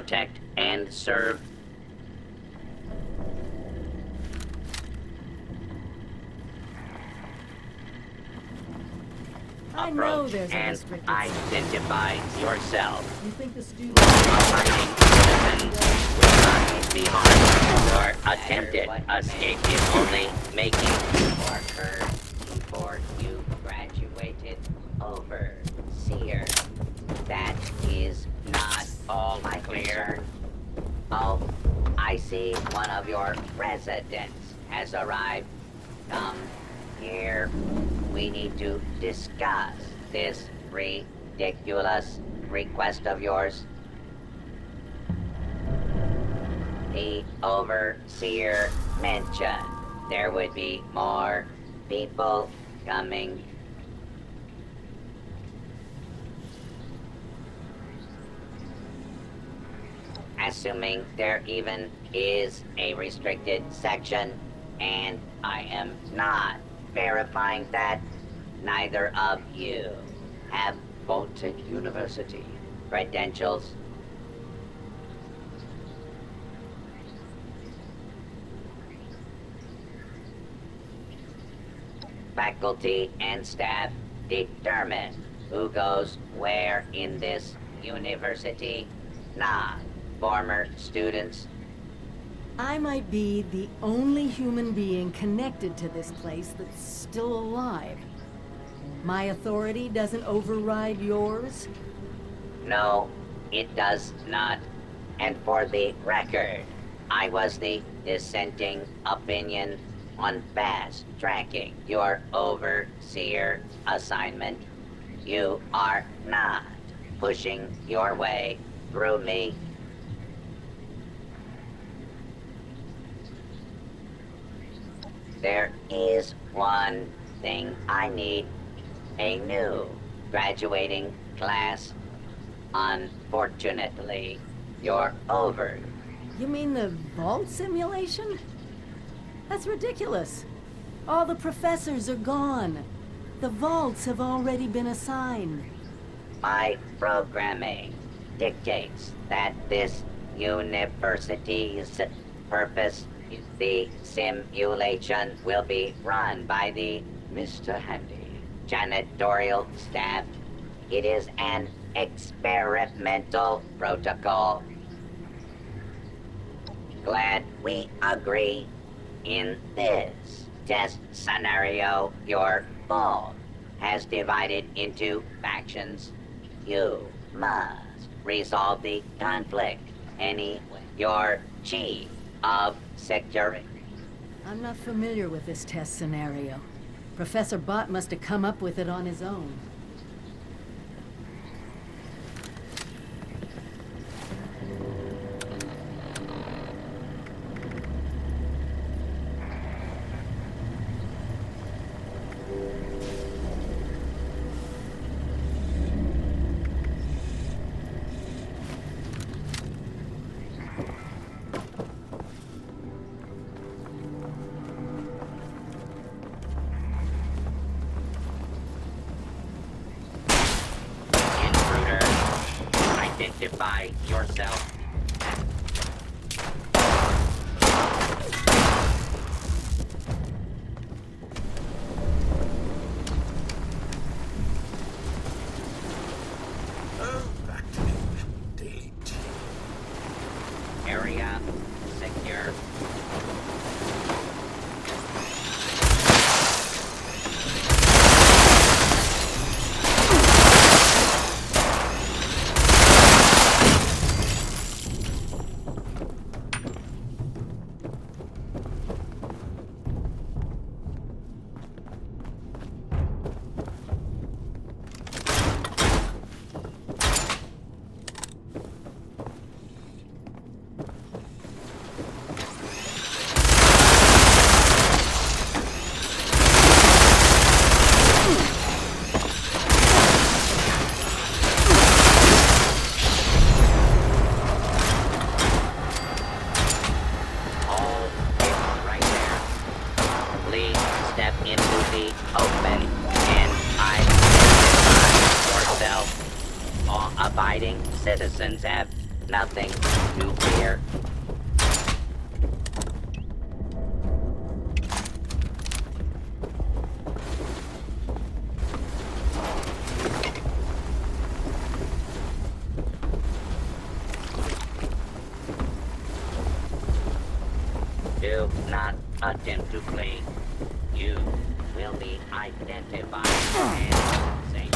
protect and serve. I know Approach there's a and restricted identify yourself. You think the students... Abiding citizens will not be harmed. Your attempted escape is only making worker before you graduated. Overseer. That is not all my concern. Oh, I see one of your residents has arrived. Come here. We need to discuss this ridiculous request of yours. The Overseer mentioned there would be more people coming. Assuming there even is a restricted section, and I am not verifying that, neither of you have Baltic University credentials. Faculty and staff determine who goes where in this university, not former students. I might be the only human being connected to this place that's still alive. My authority doesn't override yours? No, it does not. And for the record, I was the dissenting opinion on fast-tracking your overseer assignment. You are not pushing your way through me. There is one thing I need. A new graduating class. Unfortunately, you're over. You mean the vault simulation? That's ridiculous. All the professors are gone. The vaults have already been assigned. My programming dictates that this university's purpose, the simulation, will be run by the Mr. Handy janitorial staff. It is an experimental protocol. Glad we agree. In this test scenario, your vault has divided into factions. You must resolve the conflict. Your chief of security. I'm not familiar with this test scenario. Professor Bott must have come up with it on his own. Identify yourself. Delete. Area secure. Step into the open, and identify yourself. Law-abiding citizens have Nothing to fear. Do not attempt to flee. You will be identified and safe.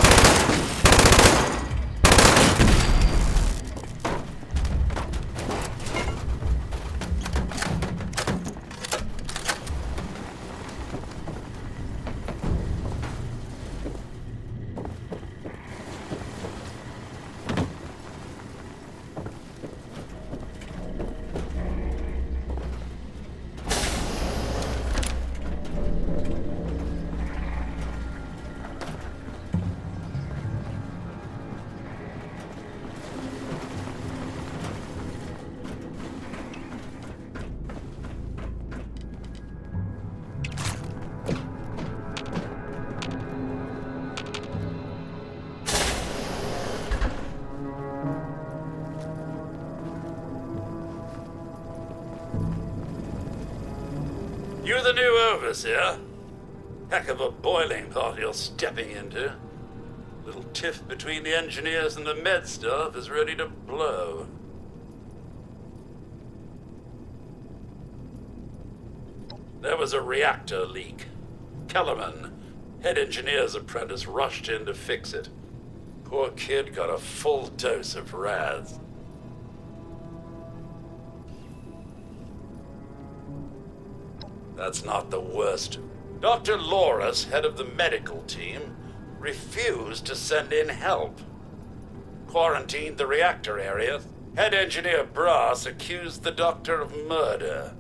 You're the new Overseer? Heck of a boiling pot you're stepping into. Little tiff between the engineers and the med staff is ready to blow. There was a reactor leak. Kellerman, head engineer's apprentice, rushed in to fix it. Poor kid got a full dose of Raz. That's not the worst. Dr. Loris, head of the medical team, refused to send in help. Quarantined the reactor area. Head engineer Brass accused the doctor of murder.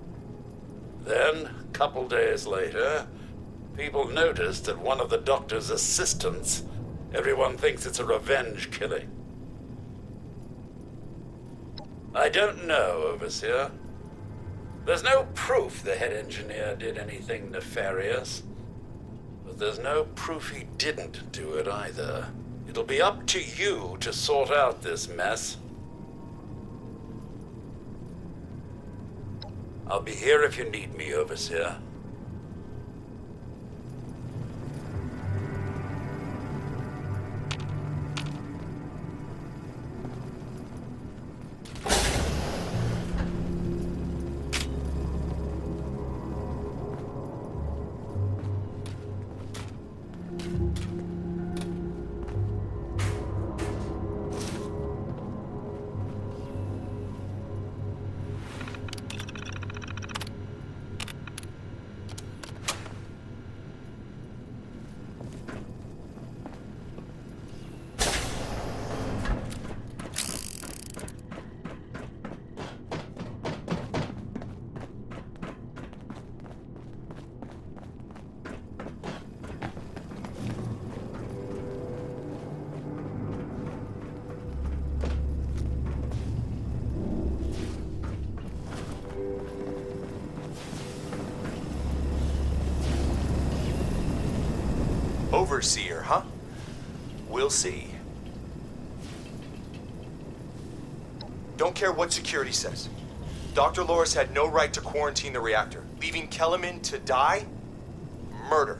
Then, a couple days later, people noticed that one of the doctor's assistants, everyone thinks it's a revenge killing. I don't know, Overseer. There's no proof the head engineer did anything nefarious, but there's no proof he didn't do it either. It'll be up to you to sort out this mess. I'll be here if you need me, Overseer. Overseer, huh? We'll see. Don't care what security says. Dr. Loris had no right to quarantine the reactor. Leaving Kellerman to die? Murder.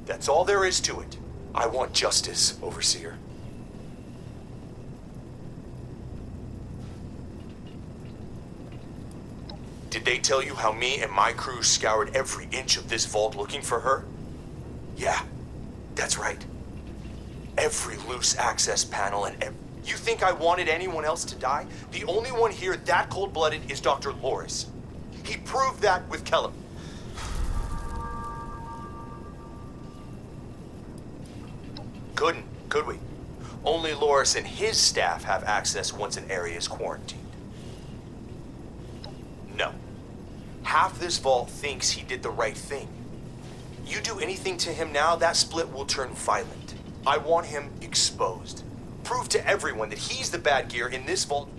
That's all there is to it. I want justice, Overseer. Did they tell you how me and my crew scoured every inch of this vault looking for her? Yeah. That's right. Every loose access panel and You think I wanted anyone else to die? The only one here that cold-blooded is Dr. Loris. He proved that with Kellum. Couldn't, could we? Only Loris and his staff have access once an area is quarantined. No. Half this vault thinks he did the right thing. You do anything to him now, that split will turn violent. I want him exposed. Prove to everyone that he's the bad gear in this vault.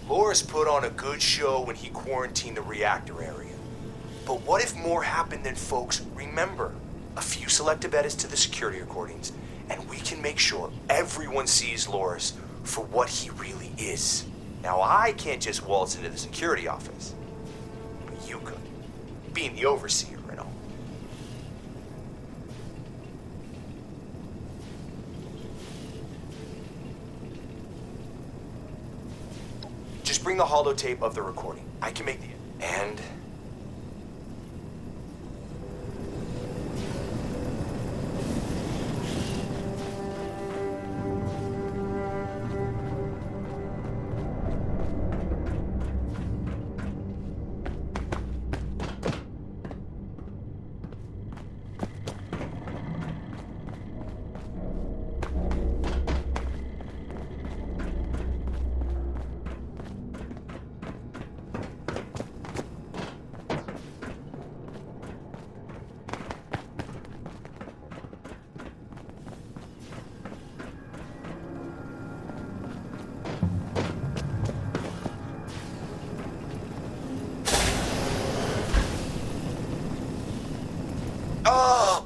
Loris put on a good show when he quarantined the reactor area. But what if more happened than folks remember? a few selective edits to the security recordings, and we can make sure everyone sees Loris for what he really is. Now, I can't just waltz into the security office, but you could, being the Overseer and all. Just bring the holotape of the recording. I can make the... And...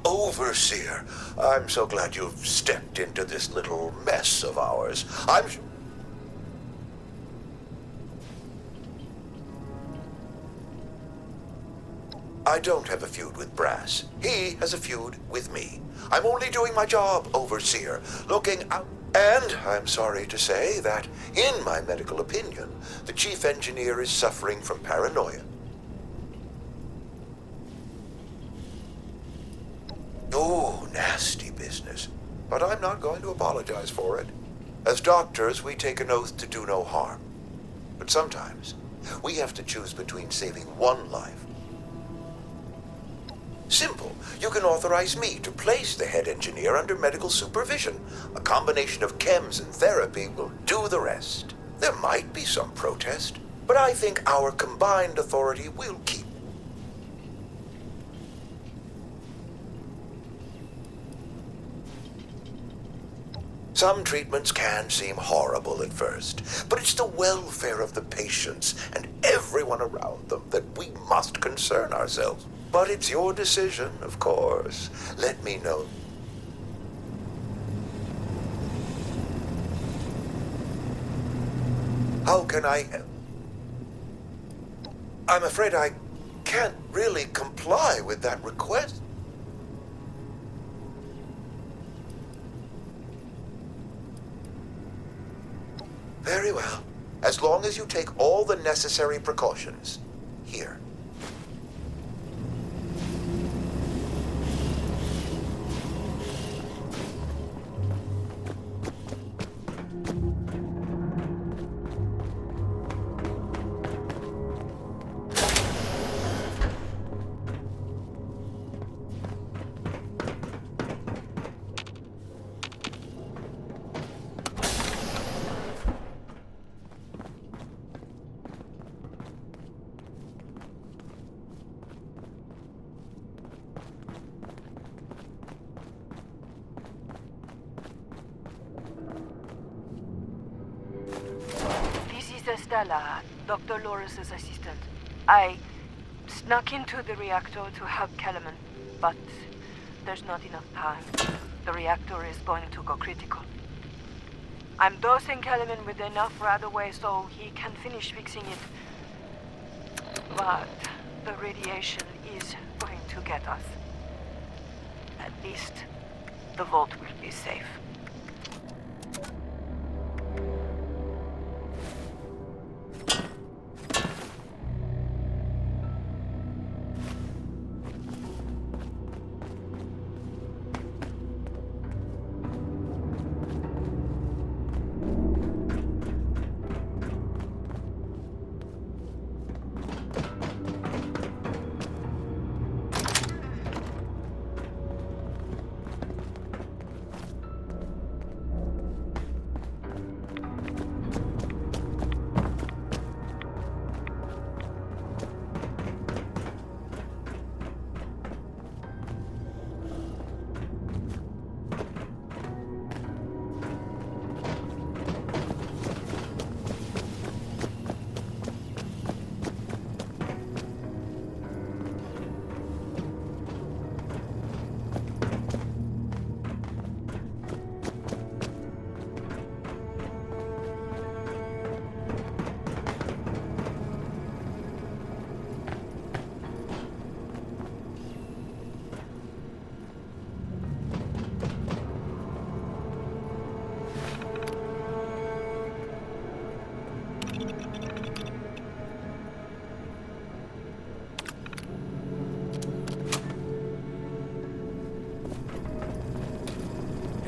Overseer, I'm so glad you've stepped into this little mess of ours. I don't have a feud with Brass. He has a feud with me. I'm only doing my job, Overseer, looking out. And I'm sorry to say that, in my medical opinion, the chief engineer is suffering from paranoia. Oh, nasty business. But I'm not going to apologize for it. As doctors, we take an oath to do no harm. But sometimes, we have to choose between saving one life. Simple. You can authorize me to place the head engineer under medical supervision. A combination of chems and therapy will do the rest. There might be some protest, but I think our combined authority will keep. Some treatments can seem horrible at first, but it's the welfare of the patients and everyone around them that we must concern ourselves. But it's your decision, of course. Let me know. How can I... I'm afraid I can't really comply with that request. Very well. As long as you take all the necessary precautions. Here. Stella, Dr. Loris's assistant. I snuck into the reactor to help Kellerman, but there's not enough time. The reactor is going to go critical. I'm dosing Kellerman with enough right away so he can finish fixing it. But the radiation is going to get us. At least the vault will be safe.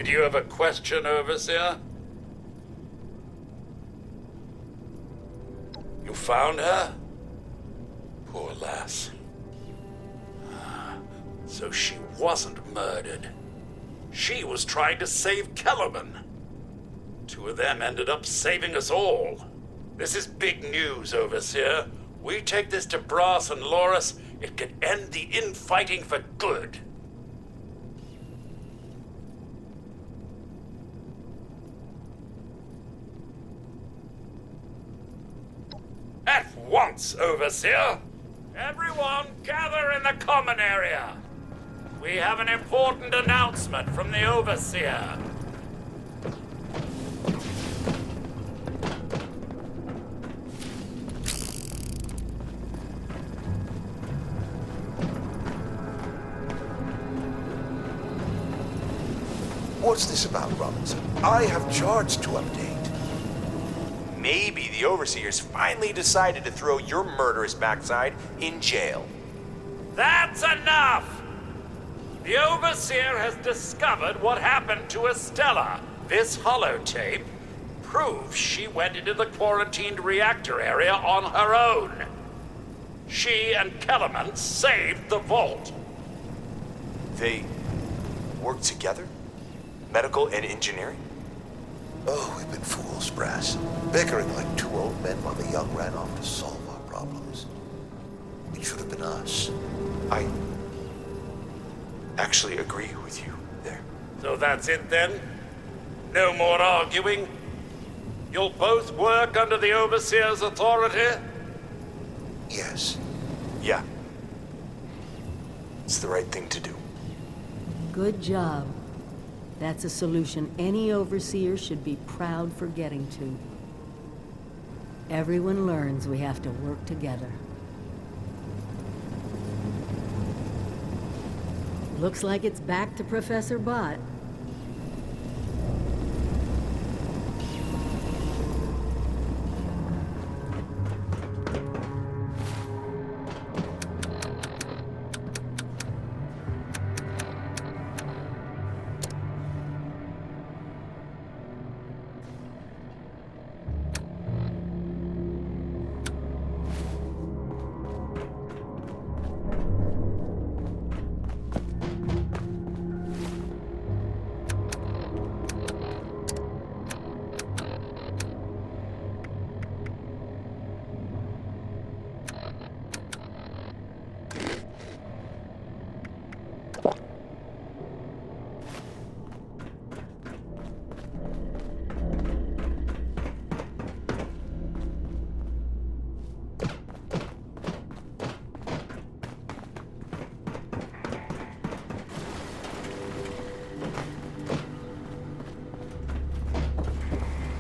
Did you have a question, Overseer? You found her? Poor lass. So she wasn't murdered. She was trying to save Kellerman. Two of them ended up saving us all. This is big news, Overseer. We take this to Brass and Loris, it could end the infighting for good. At once, Overseer! Everyone gather in the common area! We have an important announcement from the Overseer. What's this about, Robinson? I have charts to update. Maybe the Overseers finally decided to throw your murderous backside in jail. That's enough! The Overseer has discovered what happened to Estella. This holotape proves she went into the quarantined reactor area on her own. She and Kellerman saved the vault. They work together? Medical and engineering? Oh, we've been fools, Brass. Bickering like two old men while the young ran off to solve our problems. It should have been us. I actually agree with you there. So that's it then? No more arguing? You'll both work under the Overseer's authority? Yes. Yeah. It's the right thing to do. Good job. That's a solution any overseer should be proud for getting to. Everyone learns we have to work together. Looks like it's back to Professor Bott.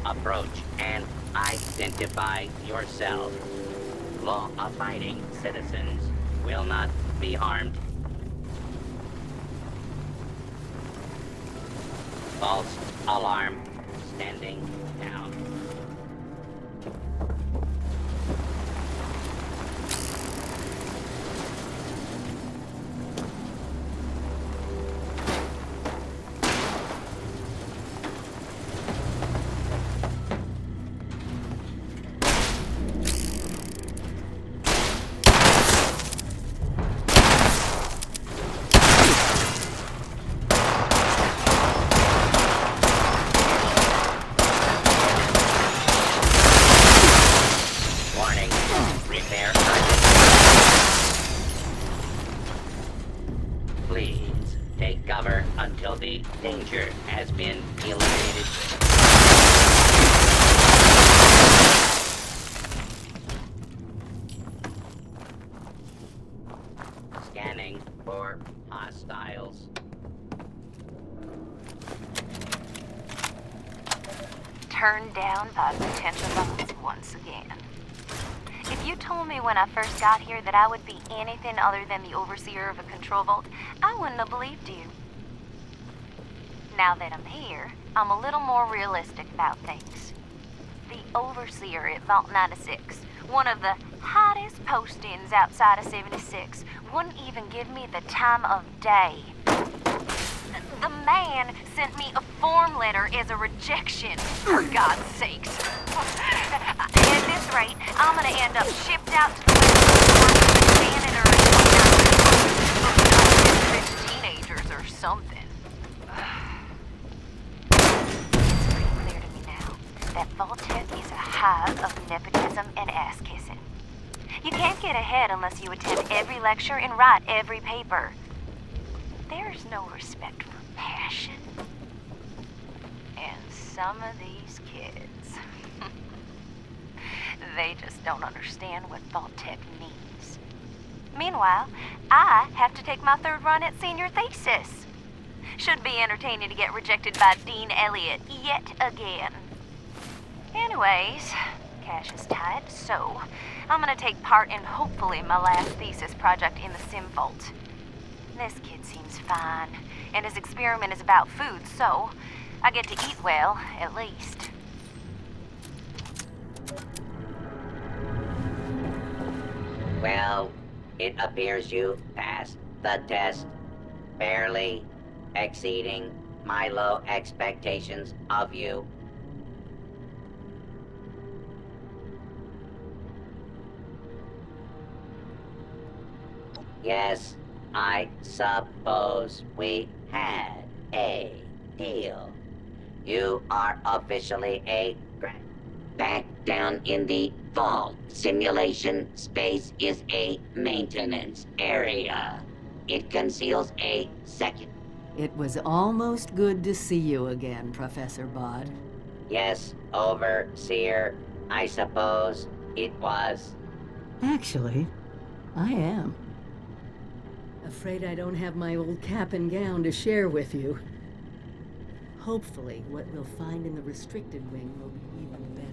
Approach and identify yourself. Law-abiding citizens will not be harmed. False alarm. Standing down. Please take cover until the danger has been eliminated. Scanning for hostiles. Turned down by potential boss once again. If you told me when I first got here that I would be anything other than the overseer of a control vault, I wouldn't have believed you. Now that I'm here, I'm a little more realistic about things. The overseer at Vault 96, one of the hottest postings outside of 76, wouldn't even give me the time of day. The man sent me a form letter as a rejection, for God's sakes. At this rate, I'm gonna end up shipped out to the janitor and teenagers or something. It's pretty clear to me now that Vault-Tec is a hive of nepotism and ass-kissing. You can't get ahead unless you attend every lecture and write every paper. There's no respect for passion. And some of these kids, they just don't understand what Vault-Tec means. Meanwhile, I have to take my third run at senior thesis. Should be entertaining to get rejected by Dean Elliott yet again. Anyways, cash is tight, so I'm gonna take part in hopefully my last thesis project in the Sim Vault. This kid seems fine, and his experiment is about food, so I get to eat well, at least. Well, it appears you passed the test, barely exceeding my low expectations of you. Yes, I suppose we had a deal. You are officially a back down in the vault. Simulation space is a maintenance area. It conceals a second. It was almost good to see you again, Professor Bott. Yes, Overseer. I suppose it was. Actually, I am. Afraid I don't have my old cap and gown to share with you. Hopefully, what we'll find in the restricted wing will be even better.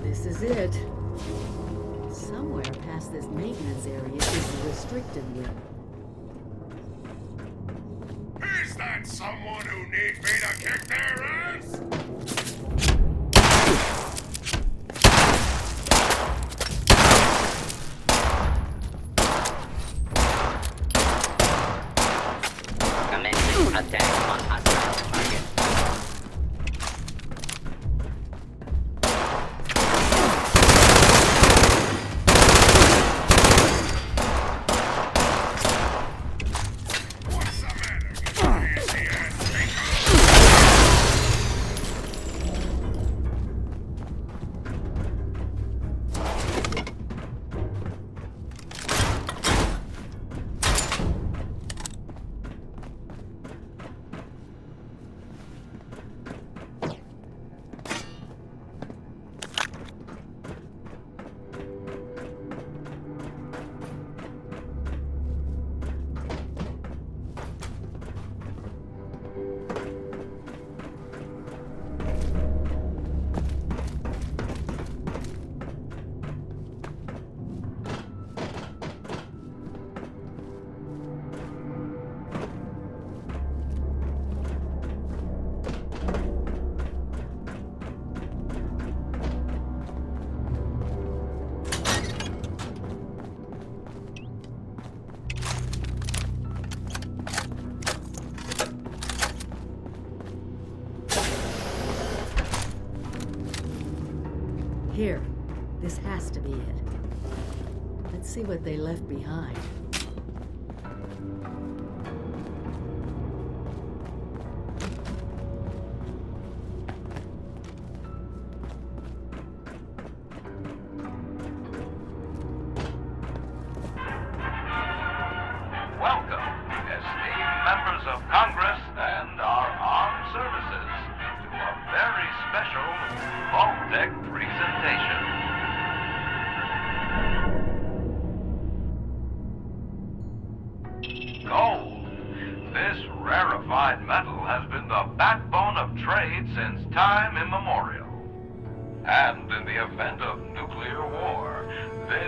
This is it. Somewhere past this maintenance area is the restricted wing. Is that someone who needs me to kick their ass? Commencing attack on hostile target. What's the matter, you crazy ass thinker? Here. This has to be it. Let's see what they left behind.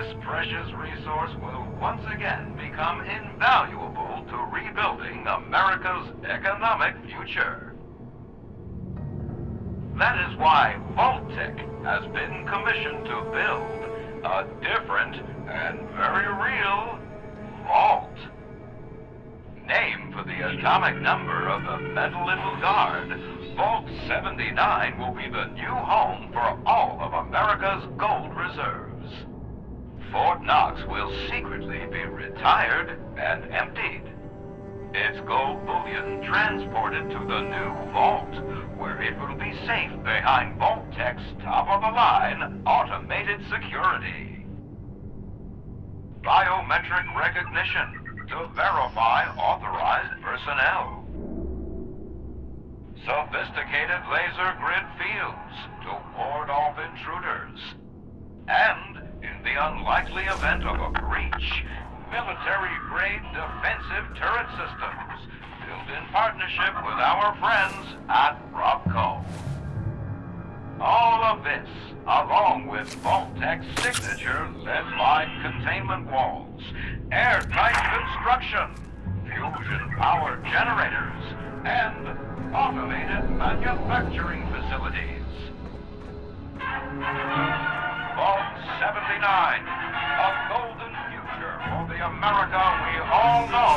this precious resource will once again become invaluable to rebuilding America's economic future. That is why Vault-Tec has been commissioned to build a different and very real vault. Named for the atomic number of the metal it will guard, Vault 79 will be the new home for all of America's gold reserves. Fort Knox will secretly be retired and emptied. Its gold bullion transported to the new vault, where it will be safe behind Vault-Tec's top-of-the-line automated security. Biometric recognition to verify authorized personnel. Sophisticated laser grid fields to ward off intruders. And, in the unlikely event of a breach, military-grade defensive turret systems built in partnership with our friends at Robco. All of this, along with Vault-Tec's signature lead-lined containment walls, airtight construction, fusion-powered generators, and automated manufacturing facilities. Vault 79, a golden future for the America we all know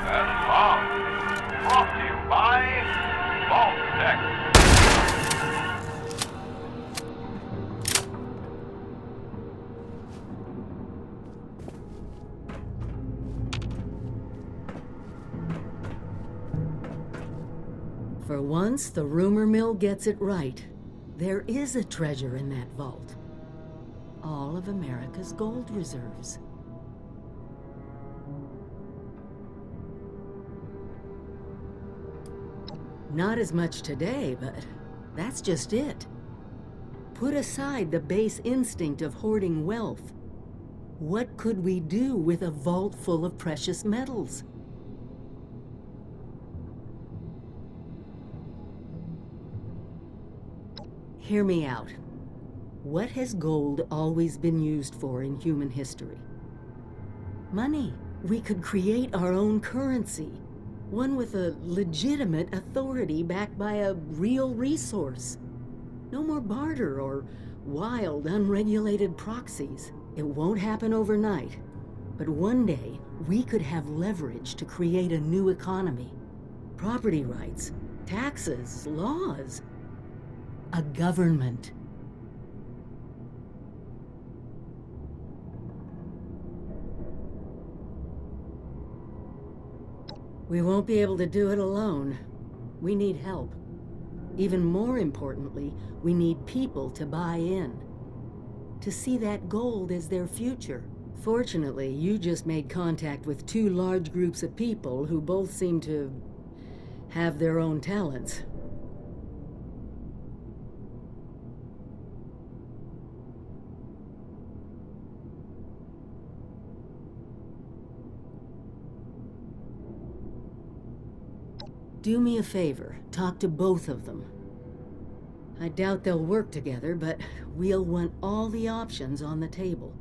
and love. Brought to you by Vault-Tec. For once, the rumor mill gets it right. There is a treasure in that vault. All of America's gold reserves. Not as much today, but that's just it. Put aside the base instinct of hoarding wealth. What could we do with a vault full of precious metals? Hear me out. What has gold always been used for in human history? Money. We could create our own currency, one with a legitimate authority backed by a real resource. No more barter or wild, unregulated proxies. It won't happen overnight, but one day we could have leverage to create a new economy. Property rights, taxes, laws. A government. We won't be able to do it alone. We need help. Even more importantly, we need people to buy in. To see that gold as their future. Fortunately, you just made contact with two large groups of people who both seem to have their own talents. Do me a favor, talk to both of them. I doubt they'll work together, but we'll want all the options on the table.